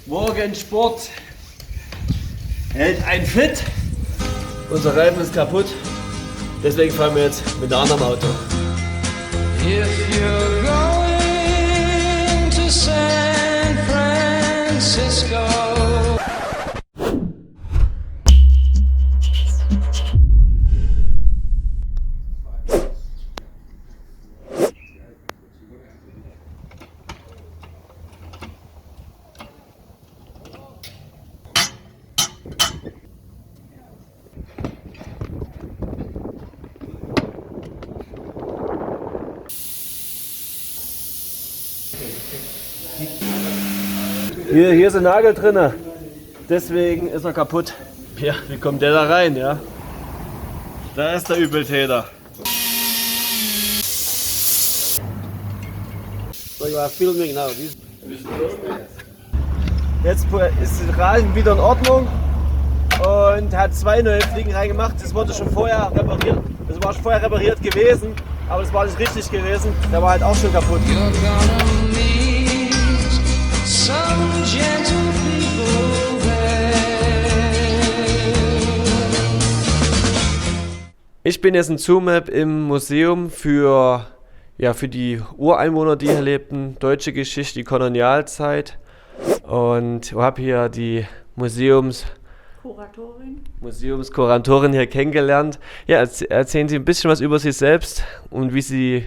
Morgensport hält ein fit. Unser Reifen ist kaputt, deswegen fahren wir jetzt mit einem anderen Auto. If you're going to San Francisco. Hier ist ein Nagel drin, deswegen ist er kaputt. Ja, wie kommt der da rein, ja? Da ist der Übeltäter. So, you are filming now. Jetzt ist der Rasen wieder in Ordnung und hat 2 neue Fliegen reingemacht. Das wurde schon vorher repariert. Das war schon vorher repariert gewesen, aber das war nicht richtig gewesen. Der war halt auch schon kaputt. Some gentle people there. Ich bin jetzt in Tsumeb im Museum für die Ureinwohner, die hier lebten, deutsche Geschichte, die Kolonialzeit, und habe hier die Museumskuratorin hier kennengelernt. Ja, erzählen Sie ein bisschen was über sich selbst und wie Sie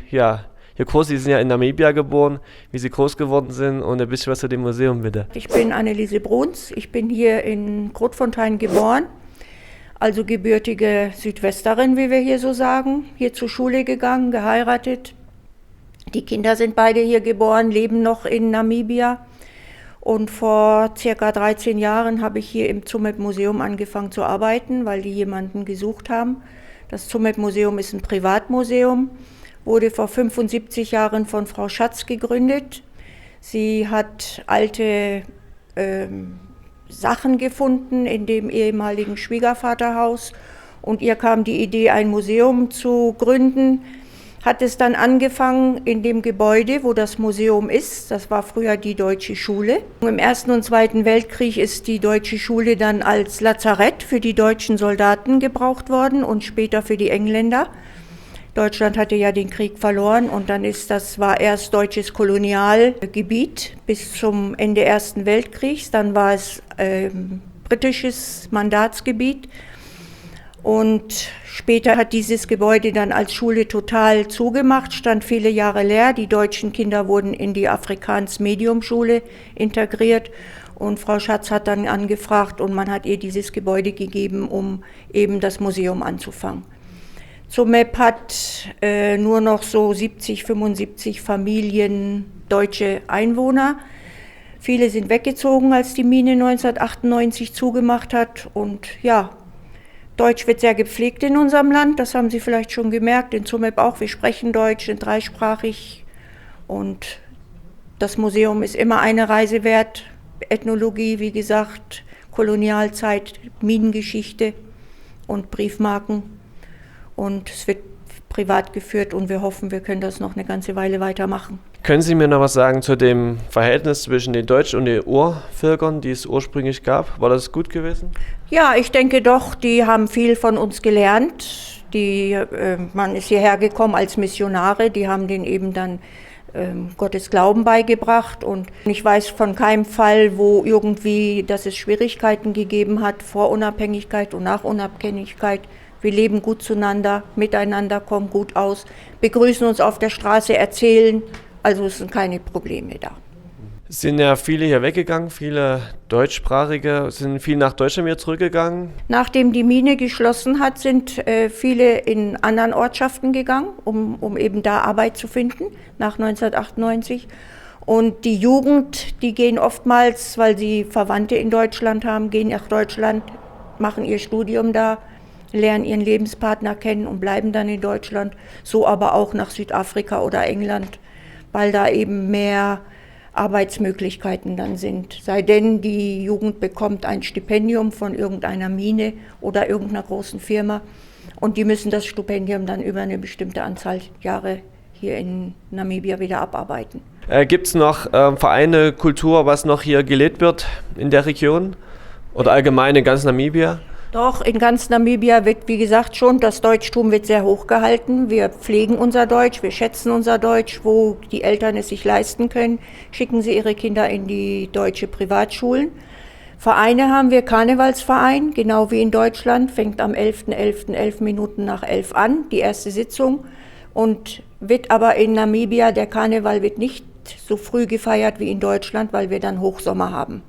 Sie sind ja in Namibia geboren, wie Sie groß geworden sind, und ein bisschen was zu dem Museum, bitte. Ich bin Anneliese Bruns, ich bin hier in Grootfontein geboren, also gebürtige Südwesterin, wie wir hier so sagen, hier zur Schule gegangen, geheiratet. Die Kinder sind beide hier geboren, leben noch in Namibia, und vor circa 13 Jahren habe ich hier im Tsumeb Museum angefangen zu arbeiten, weil die jemanden gesucht haben. Das Tsumeb Museum ist ein Privatmuseum. Wurde vor 75 Jahren von Frau Schatz gegründet. Sie hat alte Sachen gefunden in dem ehemaligen Schwiegervaterhaus, und ihr kam die Idee, ein Museum zu gründen. Hat es dann angefangen in dem Gebäude, wo das Museum ist. Das war früher die Deutsche Schule. Im Ersten und Zweiten Weltkrieg ist die Deutsche Schule dann als Lazarett für die deutschen Soldaten gebraucht worden und später für die Engländer. Deutschland hatte ja den Krieg verloren, und dann war erst deutsches Kolonialgebiet bis zum Ende Ersten Weltkriegs. Dann war es britisches Mandatsgebiet, und später hat dieses Gebäude dann als Schule total zugemacht, stand viele Jahre leer. Die deutschen Kinder wurden in die Afrikaans-Medium-Schule integriert, und Frau Schatz hat dann angefragt, und man hat ihr dieses Gebäude gegeben, um eben das Museum anzufangen. Tsumeb hat nur noch so 70, 75 Familien deutsche Einwohner. Viele sind weggezogen, als die Mine 1998 zugemacht hat. Und ja, Deutsch wird sehr gepflegt in unserem Land, das haben Sie vielleicht schon gemerkt, in Tsumeb auch. Wir sprechen Deutsch, sind dreisprachig, und das Museum ist immer eine Reise wert. Ethnologie, wie gesagt, Kolonialzeit, Minengeschichte und Briefmarken. Und es wird privat geführt, und wir hoffen, wir können das noch eine ganze Weile weitermachen. Können Sie mir noch was sagen zu dem Verhältnis zwischen den Deutschen und den Urvölkern, die es ursprünglich gab? War das gut gewesen? Ja, ich denke doch, die haben viel von uns gelernt. Man ist hierher gekommen als Missionare, die haben denen eben dann Gottes Glauben beigebracht, und ich weiß von keinem Fall, dass es Schwierigkeiten gegeben hat vor Unabhängigkeit und nach Unabhängigkeit. Wir leben gut zueinander, miteinander, kommen gut aus, begrüßen uns auf der Straße, erzählen, also es sind keine Probleme da. Es sind ja viele hier weggegangen, viele Deutschsprachige, sind viele nach Deutschland wieder zurückgegangen. Nachdem die Mine geschlossen hat, sind viele in anderen Ortschaften gegangen, um eben da Arbeit zu finden, nach 1998. Und die Jugend, die gehen oftmals, weil sie Verwandte in Deutschland haben, gehen nach Deutschland, machen ihr Studium da, lernen ihren Lebenspartner kennen und bleiben dann in Deutschland. So aber auch nach Südafrika oder England, weil da eben mehr Arbeitsmöglichkeiten dann sind. Sei denn, die Jugend bekommt ein Stipendium von irgendeiner Mine oder irgendeiner großen Firma, und die müssen das Stipendium dann über eine bestimmte Anzahl Jahre hier in Namibia wieder abarbeiten. Gibt es noch Vereine, Kultur, was noch hier gelebt wird in der Region? Oder allgemein in ganz Namibia? Doch, in ganz Namibia wird, wie gesagt, schon, das Deutschtum wird sehr hoch gehalten. Wir pflegen unser Deutsch, wir schätzen unser Deutsch. Wo die Eltern es sich leisten können, schicken sie ihre Kinder in die deutsche Privatschulen. Vereine haben wir, Karnevalsverein, genau wie in Deutschland, fängt am 11.11., 11 Minuten nach 11 an, die erste Sitzung. Und wird aber in Namibia, der Karneval wird nicht so früh gefeiert wie in Deutschland, weil wir dann Hochsommer haben.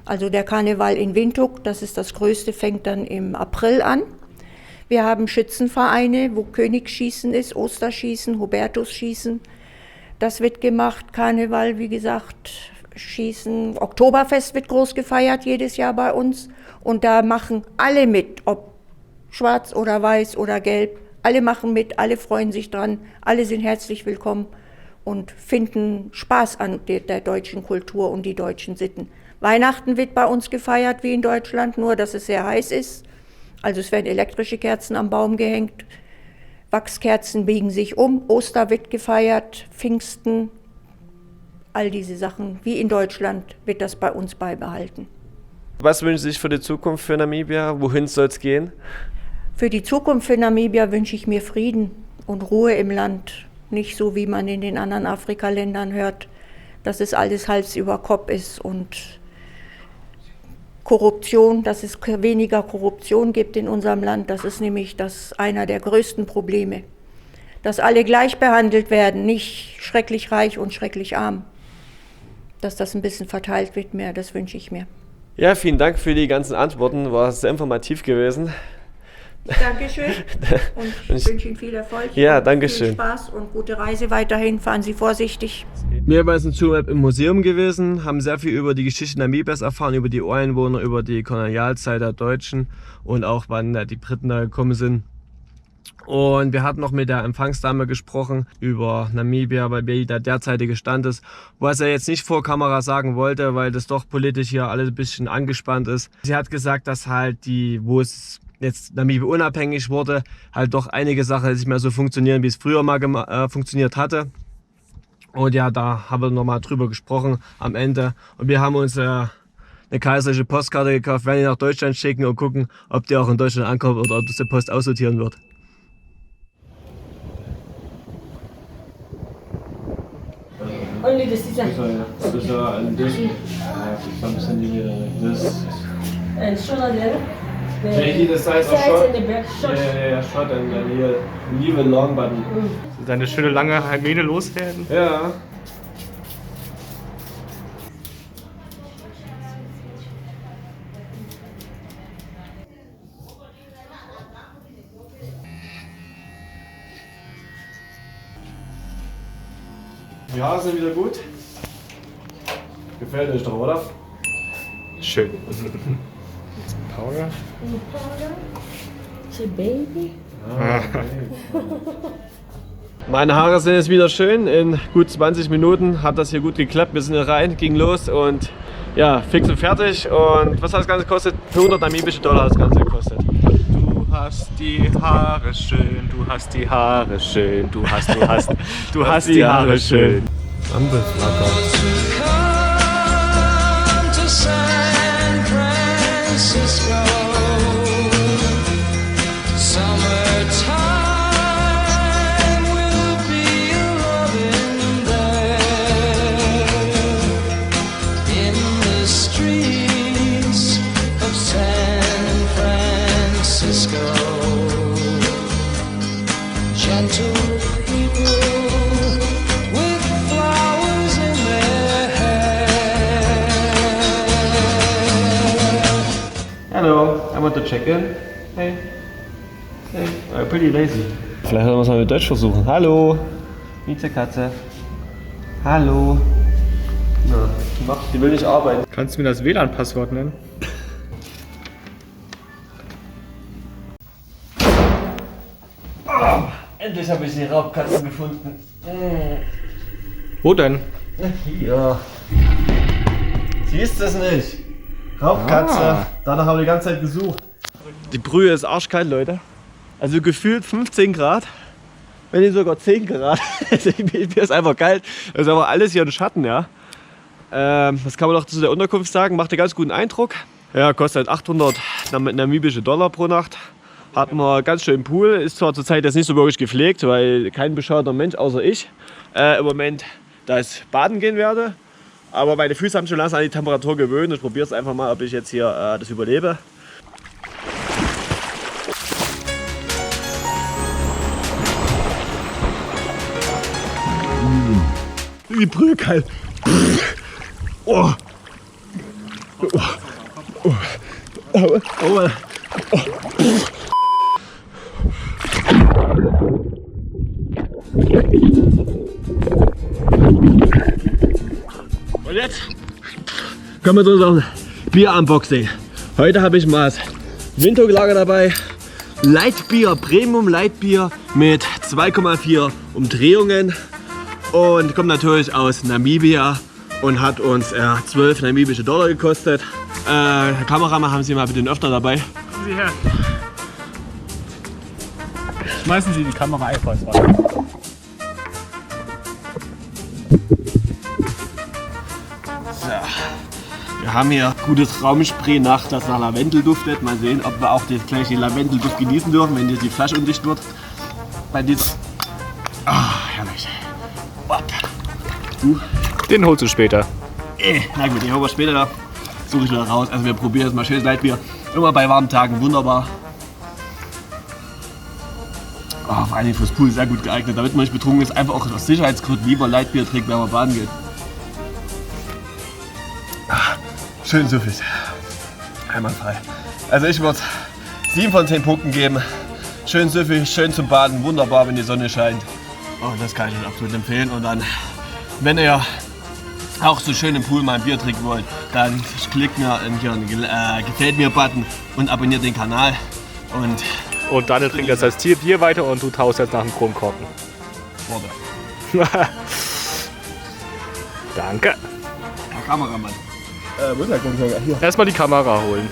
Also der Karneval in Windhoek, das ist das Größte, fängt dann im April an. Wir haben Schützenvereine, wo Königsschießen ist, Osterschießen, Hubertusschießen. Das wird gemacht, Karneval, wie gesagt, Schießen. Oktoberfest wird groß gefeiert jedes Jahr bei uns. Und da machen alle mit, ob schwarz oder weiß oder gelb. Alle machen mit, alle freuen sich dran, alle sind herzlich willkommen und finden Spaß an der deutschen Kultur und die deutschen Sitten. Weihnachten wird bei uns gefeiert wie in Deutschland, nur dass es sehr heiß ist. Also es werden elektrische Kerzen am Baum gehängt, Wachskerzen biegen sich um, Oster wird gefeiert, Pfingsten, all diese Sachen. Wie in Deutschland wird das bei uns beibehalten. Was wünschen Sie sich für die Zukunft für Namibia? Wohin soll es gehen? Für die Zukunft für Namibia wünsche ich mir Frieden und Ruhe im Land. Nicht so, wie man in den anderen Afrikaländern hört, dass es alles Hals über Kopf ist und Korruption, dass es weniger Korruption gibt in unserem Land. Das ist nämlich einer der größten Probleme. Dass alle gleich behandelt werden, nicht schrecklich reich und schrecklich arm. Dass das ein bisschen verteilt wird mehr, das wünsche ich mir. Ja, vielen Dank für die ganzen Antworten, war sehr informativ gewesen. Dankeschön und ich wünsche Ihnen viel Erfolg. Ja, und Dankeschön. Viel Spaß und gute Reise weiterhin. Fahren Sie vorsichtig. Wir waren in Tsumeb im Museum gewesen, haben sehr viel über die Geschichte Namibias erfahren, über die Ureinwohner, über die Kolonialzeit der Deutschen und auch wann die Briten da gekommen sind. Und wir hatten noch mit der Empfangsdame gesprochen über Namibia, weil wie der derzeitige Stand ist, was er jetzt nicht vor Kamera sagen wollte, weil das doch politisch hier alles ein bisschen angespannt ist. Sie hat gesagt, dass halt wo es jetzt Namibia unabhängig wurde, halt doch einige Sachen nicht mehr so funktionieren, wie es früher mal funktioniert hatte. Und ja, da haben wir nochmal drüber gesprochen am Ende. Und wir haben uns eine kaiserliche Postkarte gekauft, werden die nach Deutschland schicken und gucken, ob die auch in Deutschland ankommt oder ob das die Post aussortieren wird. Only the season. And this, some centimeter, And shoulder there. Maybe the size of Sides shot. and the back short. Yeah, shot and then here leave a long button. Deine schöne lange Hyäne loswerden. Ja. Die Haare sind wieder gut. Gefällt euch doch, oder? Schön. Powder. She baby. Meine Haare sind jetzt wieder schön. In gut 20 Minuten hat das hier gut geklappt. Wir sind hier rein, ging los und ja, fix und fertig. Und was hat das Ganze gekostet? 100 namibische Dollar hat das Ganze gekostet. Du hast die Haare schön, du hast die Haare schön, du hast die Haare schön. Ampelflacker. Come to San Francisco. Summertime will be loving there in the streets of San Francisco. Gentle people with flowers in their hair. Hello, I want to check in. Hey. Hey, pretty lazy. Vielleicht sollen wir es mal mit Deutsch versuchen. Hallo. Miezekatze. Hallo. Na, die will nicht arbeiten. Kannst du mir das WLAN-Passwort nennen? Endlich habe ich die Raubkatzen gefunden. Wo denn? Hier. Siehst du es nicht? Raubkatze. Ah. Danach haben wir die ganze Zeit gesucht. Die Brühe ist arschkalt, Leute. Also gefühlt 15 Grad. wenn nicht sogar 10 Grad. Mir ist einfach kalt. Das ist aber alles hier im Schatten, ja. Was kann man noch zu der Unterkunft sagen? Macht einen ganz guten Eindruck. Ja, kostet 800 namibische Dollar pro Nacht. Hat man ganz schön Pool. Ist zwar zurzeit jetzt nicht so wirklich gepflegt, weil kein bescheuerter Mensch außer ich im Moment da ich baden gehen werde. Aber meine Füße haben schon langsam an die Temperatur gewöhnt. Ich probiere es einfach mal, ob ich jetzt hier das überlebe. Die Brühe kalt. Oh. Oh. Oh. Oh. Oh. Oh. Und jetzt kommen wir zu unserem Bier-Unboxing. Heute habe ich mal das Windhoek-Lager dabei. Lightbier, Premium Lightbier mit 2,4 Umdrehungen. Und kommt natürlich aus Namibia und hat uns 12 namibische Dollar gekostet. Herr Kameramann, haben Sie mal bitte den Öffner dabei? Kommen Sie her. Schmeißen Sie die Kamera einfach ins Wasser. Wir haben hier gutes Raumspray das nach Lavendel duftet. Mal sehen, ob wir auch gleich den Lavendelduft genießen dürfen, wenn jetzt die Flasche undicht wird. Bei dieser. Herrlich. Den holst du später. Na gut, den holen wir später da. Suche ich wieder raus. Also wir probieren jetzt mal schönes Leitbier. Immer bei warmen Tagen wunderbar. Vor allem fürs Pool sehr gut geeignet. Damit man nicht betrunken ist, einfach auch aus Sicherheitsgründen lieber Leitbier trinkt, wenn man baden geht. Schön süffig. Einwandfrei. Also ich würde 7 von 10 Punkten geben. Schön süffig, schön zum Baden, wunderbar, wenn die Sonne scheint. Und das kann ich euch absolut empfehlen. Und dann, wenn ihr auch so schön im Pool mal ein Bier trinken wollt, dann klickt mir hier einen Gefällt mir-Button und abonniert den Kanal. Und Daniel trinkt jetzt das Bier weiter und du tauchst jetzt nach dem Kronkorken. Warte. Danke. Herr Kameramann. Wo ist der Kronkorken? Hier. Erstmal die Kamera holen.